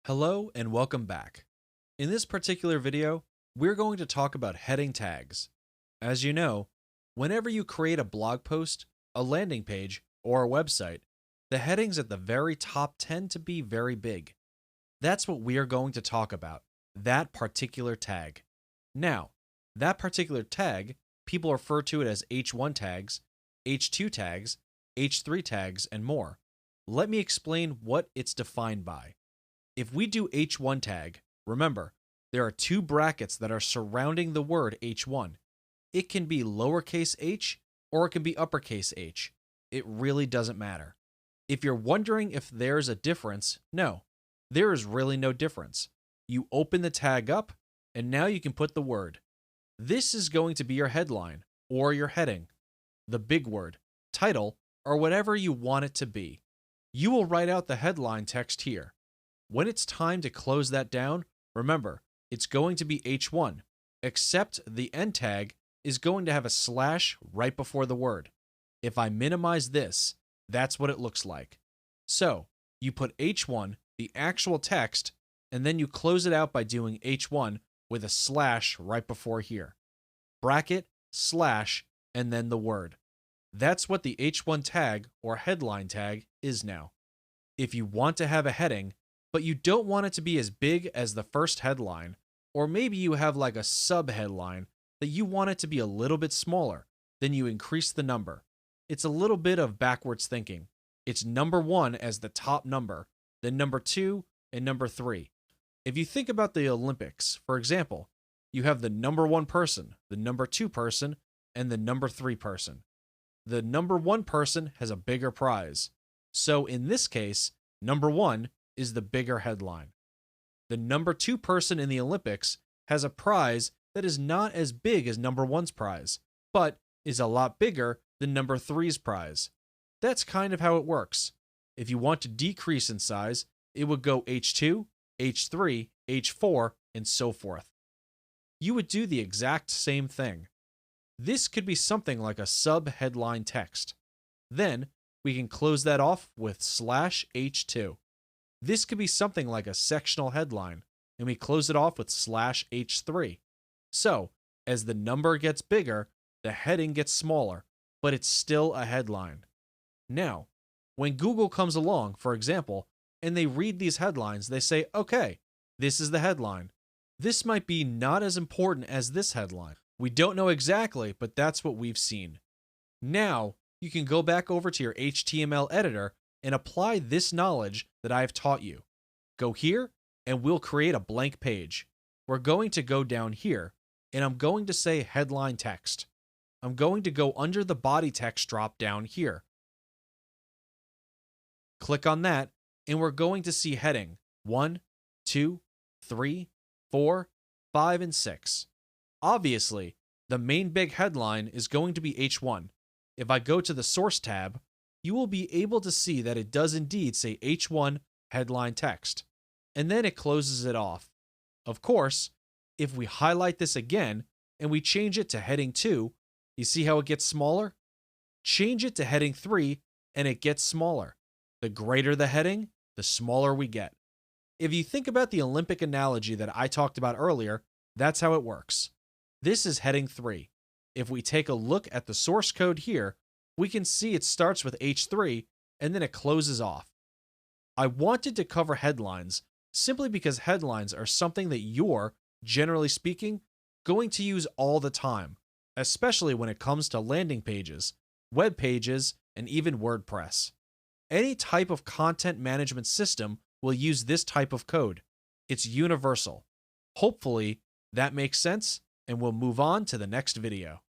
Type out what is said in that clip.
Hello and welcome back. In this particular video, we're going to talk about heading tags. As you know, whenever you create a blog post, a landing page, or a website, the headings at the very top tend to be very big. That's what we are going to talk about, that particular tag. Now, that particular tag, people refer to it as H1 tags, H2 tags, H3 tags, and more. Let me explain what it's defined by. If we do H1 tag, remember, there are two brackets that are surrounding the word H1. It can be lowercase h or it can be uppercase h. It really doesn't matter. If you're wondering if there's a difference, no, there is really no difference. You open the tag up and now you can put the word. This is going to be your headline or your heading, the big word, title, or whatever you want it to be. You will write out the headline text here. When it's time to close that down, remember, it's going to be H1, except the end tag is going to have a slash right before the word. If I minimize this, that's what it looks like. So, you put H1, the actual text, and then you close it out by doing H1 with a slash right before here. Bracket, slash, and then the word. That's what the H1 tag or headline tag is now. If you want to have a heading, but you don't want it to be as big as the first headline, or maybe you have like a sub-headline that you want it to be a little bit smaller, then you increase the number. It's a little bit of backwards thinking. It's number 1 as the top number, then number 2 and number 3. If you think about the Olympics, for example, you have the number 1 person, the number 2 person, and the number 3 person. The number 1 person has a bigger prize. So in this case, number 1 is the bigger headline. The number 2 person in the Olympics has a prize that is not as big as number 1's prize, but is a lot bigger than number 3's prize. That's kind of how it works. If you want to decrease in size, it would go H2, H3, H4, and so forth. You would do the exact same thing. This could be something like a sub-headline text. Then, we can close that off with slash H2. This could be something like a sectional headline, and we close it off with slash H3. So, as the number gets bigger, the heading gets smaller, but it's still a headline. Now, when Google comes along, for example, and they read these headlines, they say, okay, this is the headline. This might be not as important as this headline. We don't know exactly, but that's what we've seen. Now, you can go back over to your HTML editor and apply this knowledge that I've taught you. Go here, and we'll create a blank page. We're going to go down here, and I'm going to say headline text. I'm going to go under the body text drop down here. Click on that, and we're going to see heading 1, 2, 3, 4, 5, and 6. Obviously, the main big headline is going to be H1. If I go to the source tab, you will be able to see that it does indeed say H1 headline text, and then it closes it off. Of course, if we highlight this again and we change it to heading 2, you see how it gets smaller? Change it to heading 3 and it gets smaller. The greater the heading, the smaller we get. If you think about the Olympic analogy that I talked about earlier, that's how it works. This is heading 3. If we take a look at the source code here, we can see it starts with H3 and then it closes off. I wanted to cover headlines simply because headlines are something that you're, generally speaking, going to use all the time, especially when it comes to landing pages, web pages, and even WordPress. Any type of content management system will use this type of code. It's universal. Hopefully, that makes sense, and we'll move on to the next video.